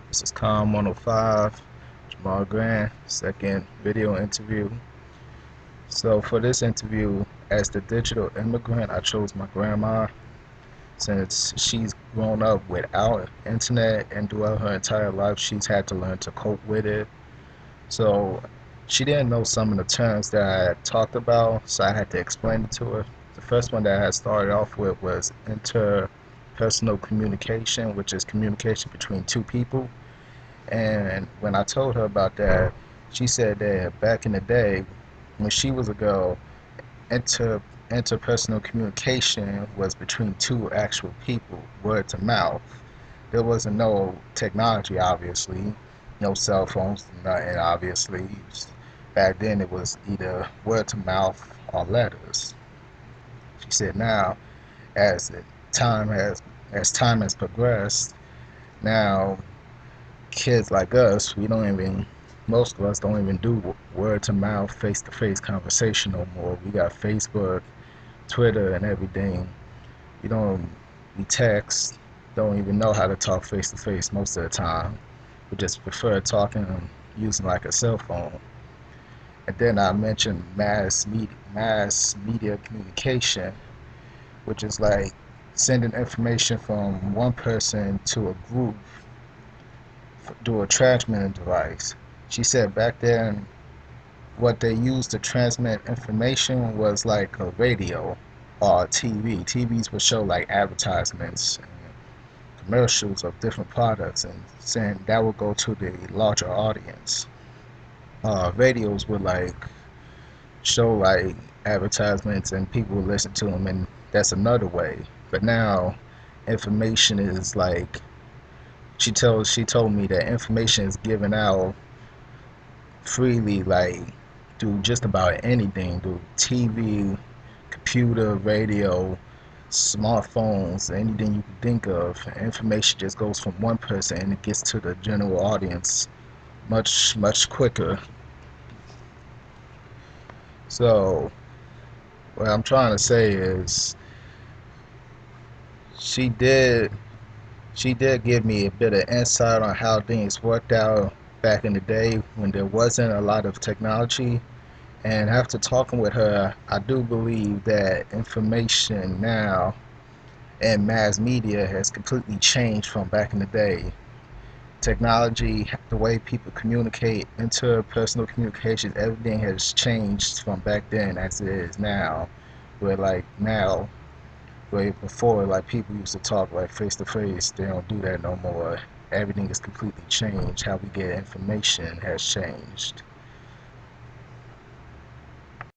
This is Com 105, Jamar Grant, second video interview. So for this interview, as the digital immigrant, I chose my grandma since she's grown up without internet and throughout her entire life she's had to learn to cope with it. So she didn't know some of the terms that I talked about, so I had to explain it to her. The first one that I started off with was interpersonal communication, which is communication between two people. And when I told her about that, she said that back in the day, when she was a girl, interpersonal communication was between two actual people, word to mouth. There wasn't no technology, obviously, no cell phones, nothing, obviously. Back then, it was either word to mouth or letters. She said now, as time has as time has progressed, now kids like us, we don't even, most of us don't even do word to mouth, face to face conversation no more. We got Facebook, Twitter, and everything. We don't, we text, don't even know how to talk face to face most of the time. We just prefer talking using like a cell phone. And then I mentioned mass media communication, which is like sending information from one person to a group through a transmitting device. She said back then what they used to transmit information was like a radio or a TV. TVs would show like advertisements and commercials of different products and saying that would go to the larger audience. Radios would like show like advertisements and people would listen to them, and that's another way. But now information is like she told me that information is given out freely, like through just about anything, through TV, computer, radio, smartphones, anything you can think of. Information just goes from one person and it gets to the general audience much quicker. So what I'm trying to say is she did she did give me a bit of insight on how things worked out back in the day when there wasn't a lot of technology. And after talking with her, I do believe that information now and mass media has completely changed from back in the day. Technology, the way people communicate, interpersonal communications, everything has changed from back then as it is now. Where like now, where before like people used to talk like face to face, they don't do that no more. Everything is completely changed. How we get information has changed.